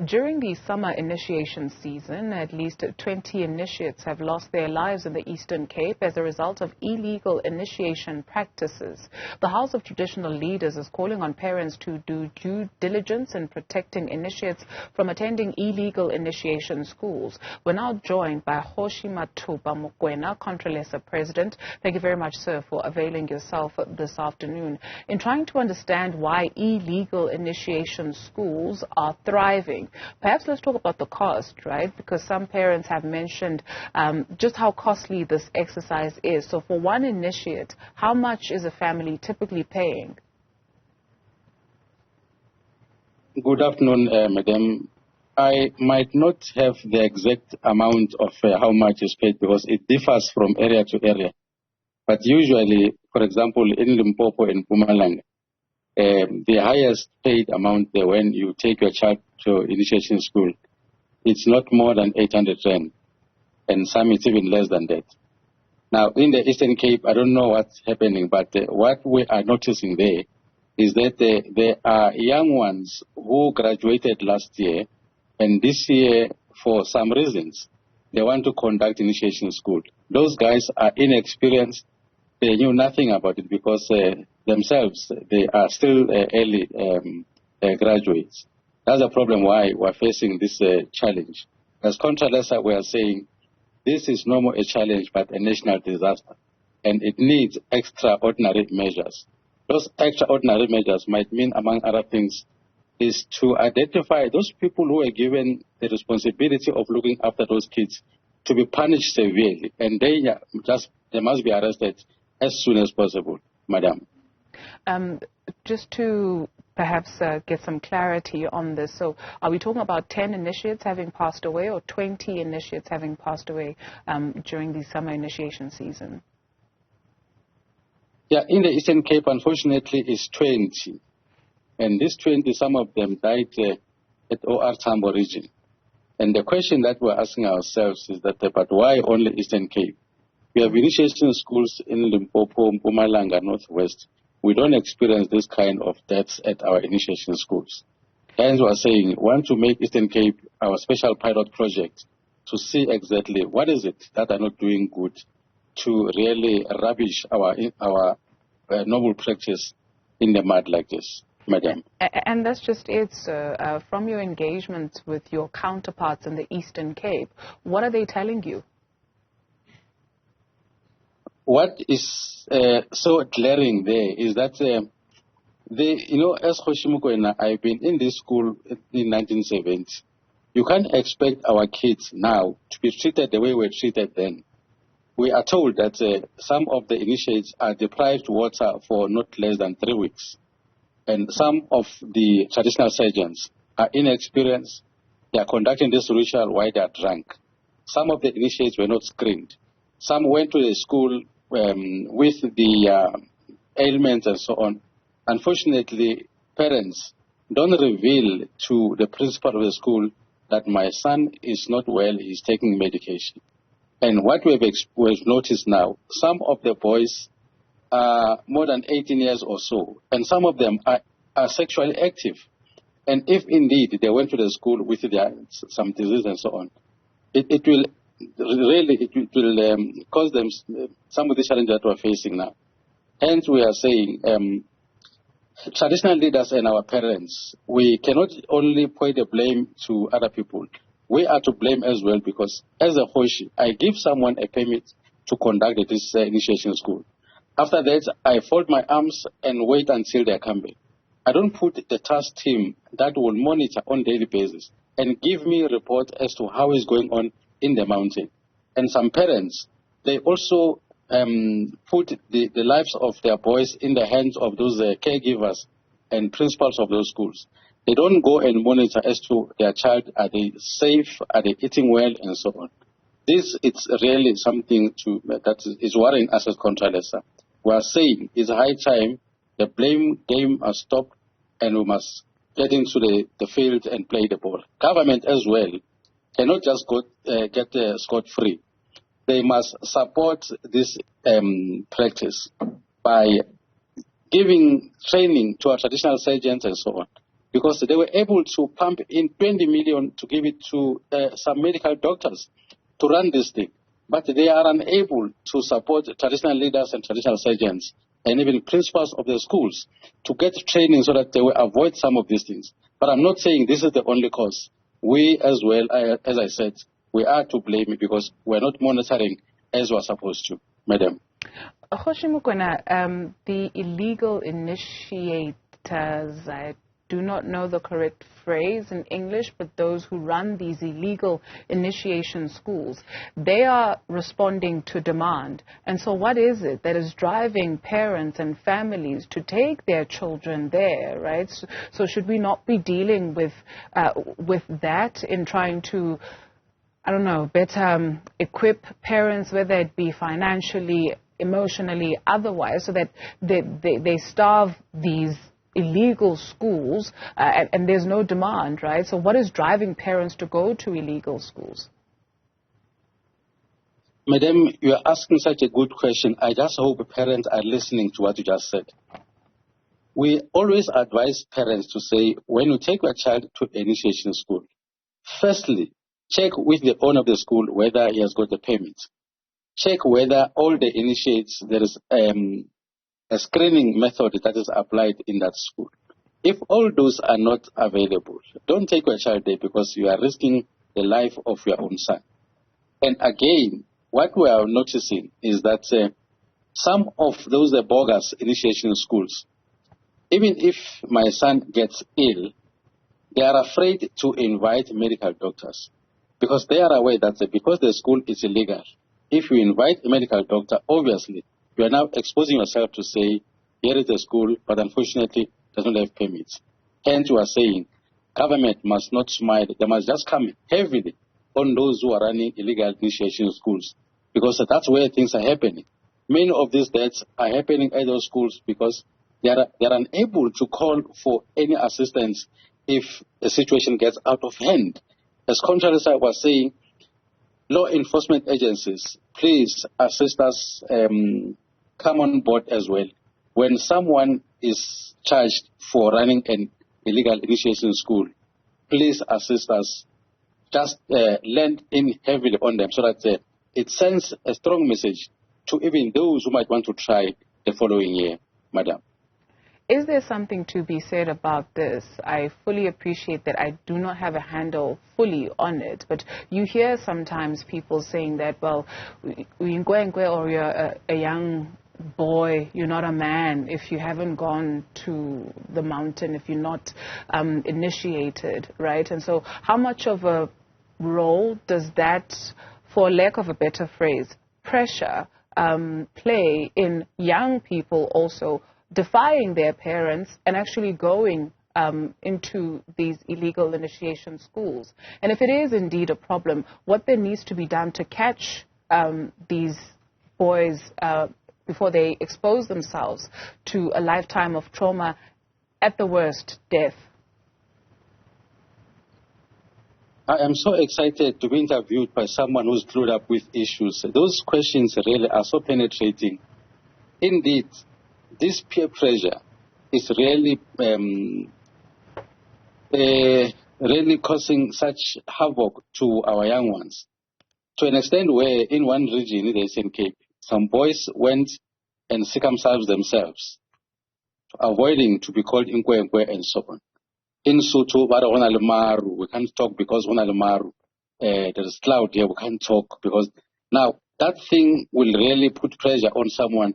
During the summer initiation season, at least 20 initiates have lost their lives in the Eastern Cape as a result of illegal initiation practices. The House of Traditional Leaders is calling on parents to do due diligence in protecting initiates from attending illegal initiation schools. We're now joined by Kgoshi Mathupa, Mokoena, Contralesa President. Thank you very much, sir, for availing yourself this afternoon. In trying to understand why illegal initiation schools are thriving, perhaps let's talk about the cost, right? Because some parents have mentioned just how costly this exercise is. So for one initiate, how much is a family typically paying? Good afternoon, Madam. I might not have the exact amount of how much is paid because it differs from area to area. But usually, for example, in Limpopo and Mpumalanga, the highest paid amount there when you take your child to initiation school, it's not more than 800 rand, and some it's even less than that. Now, in the Eastern Cape, I don't know what's happening, but what we are noticing there is that there are young ones who graduated last year, and this year, for some reasons, they want to conduct initiation school. Those guys are inexperienced. They knew nothing about it because themselves, they are still early graduates. That's the problem why we're facing this challenge. As Contralesa, we are saying this is no more a challenge but a national disaster, and it needs extraordinary measures. Those extraordinary measures might mean, among other things, is to identify those people who are given the responsibility of looking after those kids to be punished severely, and they must be arrested as soon as possible, Madam. Just to perhaps get some clarity on this, so are we talking about 10 initiates having passed away or 20 initiates having passed away during the summer initiation season? Yeah, in the Eastern Cape, unfortunately, it's 20. And these 20, some of them died at OR Tambo region. And the question that we're asking ourselves is that, but why only Eastern Cape? We have initiation schools in Limpopo, Mpumalanga, Northwest. We don't experience this kind of deaths at our initiation schools. Hence, we're saying we want to make Eastern Cape our special pilot project to see exactly what is it that are not doing good to really rubbish our noble practice in the mud like this, Madam. And that's just it, sir. From your engagements with your counterparts in the Eastern Cape, what are they telling you? What is so glaring there is that, as Kgoshi Mokoena, I've been in this school in 1970. You can't expect our kids now to be treated the way we were treated then. We are told that some of the initiates are deprived water for not less than 3 weeks. And some of the traditional surgeons are inexperienced. They are conducting this ritual while they are drunk. Some of the initiates were not screened. Some went to the school with the ailments and so on. Unfortunately, parents don't reveal to the principal of the school that my son is not well, he's taking medication. And what we've noticed now, some of the boys are more than 18 years or so, and some of them are sexually active. And if indeed they went to the school with some disease and so on, it will cause them some of the challenges that we're facing now. Hence, we are saying, traditional leaders and our parents, we cannot only point the blame to other people. We are to blame as well, because as a Kgoshi, I give someone a permit to conduct this initiation school. After that, I fold my arms and wait until they come back. I don't put the task team that will monitor on a daily basis and give me a report as to how it's going on in the mountain. And some parents, they also put the lives of their boys in the hands of those caregivers and principals of those schools. They don't go and monitor as to their child, are they safe, are they eating well, and so on. This is really something that is worrying us as Contralesa. We are saying it's high time the blame game must stop and we must get into the field and play the ball. Government as well cannot just get scot-free. They must support this practice by giving training to our traditional surgeons and so on. because they were able to pump in 20 million to give it to some medical doctors to run this thing. But they are unable to support traditional leaders and traditional surgeons and even principals of the schools to get training so that they will avoid some of these things. But I'm not saying this is the only cause. We as well, as I said, we are to blame because we're not monitoring as we're supposed to, Madam. Kgoshi Mokoena, the illegal initiators, I do not know the correct phrase in English, but those who run these illegal initiation schools, they are responding to demand. And so what is it that is driving parents and families to take their children there, right? So should we not be dealing with that in trying to, I don't know, better equip parents, whether it be financially, emotionally, otherwise, so that they starve these illegal schools and there's no demand, right? So what is driving parents to go to illegal schools? Madam, you are asking such a good question. I just hope parents are listening to what you just said. We always advise parents to say, when you take your child to initiation school, firstly, check with the owner of the school whether he has got a permit. Check whether all the initiates, there is a screening method that is applied in that school. If all those are not available, don't take your child there because you are risking the life of your own son. And again, what we are noticing is that some of those bogus initiation schools, even if my son gets ill, they are afraid to invite medical doctors because they are aware that because the school is illegal, if you invite a medical doctor, obviously, you are now exposing yourself to say, here is a school, but unfortunately doesn't have permits. Hence, you are saying, government must not smile. They must just come heavily on those who are running illegal initiation schools, because that's where things are happening. Many of these deaths are happening at those schools because they are unable to call for any assistance if a situation gets out of hand. As Contralesa was saying, law enforcement agencies, please assist us, come on board as well. When someone is charged for running an illegal initiation school, please assist us. Just lend in heavily on them so that it sends a strong message to even those who might want to try the following year, Madam. Is there something to be said about this? I fully appreciate that I do not have a handle fully on it, but you hear sometimes people saying that, well, or you're a young boy, you're not a man if you haven't gone to the mountain, if you're not initiated, right? And so how much of a role does that, for lack of a better phrase, pressure play in young people also defying their parents and actually going into these illegal initiation schools? And if it is indeed a problem, what then needs to be done to catch these boys before they expose themselves to a lifetime of trauma, at the worst, death? I am so excited to be interviewed by someone who's clued up with issues. Those questions really are so penetrating. Indeed, this peer pressure is really really causing such havoc to our young ones, to an extent where in one region in the Eastern Cape, some boys went and circumcised themselves, avoiding to be called Inkwenkwe and so on. In Soto, we can't talk because there's cloud here, we can't talk because now that thing will really put pressure on someone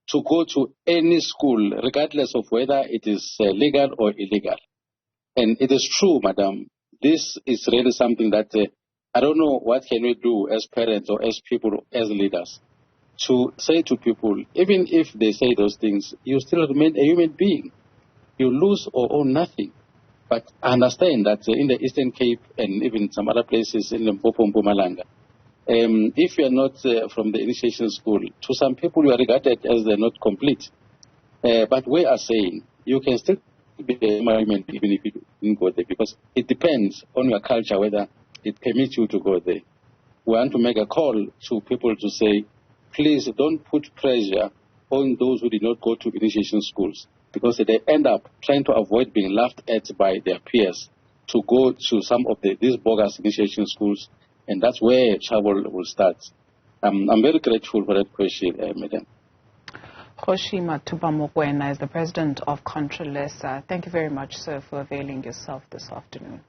to go to any school, regardless of whether it is legal or illegal. And it is true, Madam, this is really something that I don't know what can we do as parents or as people, as leaders, to say to people, even if they say those things, you still remain a human being. You lose or own nothing. But I understand that in the Eastern Cape and even some other places in Limpopo and Mpumalanga, if you are not from the initiation school, to some people you are regarded as they're not complete. But we are saying you can still be a human even if you didn't go there, because it depends on your culture whether it permits you to go there. We want to make a call to people to say, please don't put pressure on those who did not go to initiation schools. because they end up trying to avoid being laughed at by their peers to go to some of these bogus initiation schools, and that's where trouble will start. I'm very grateful for that question, Madam. Kgoshi Mokoena is the president of Contralesa. Thank you very much, sir, for availing yourself this afternoon.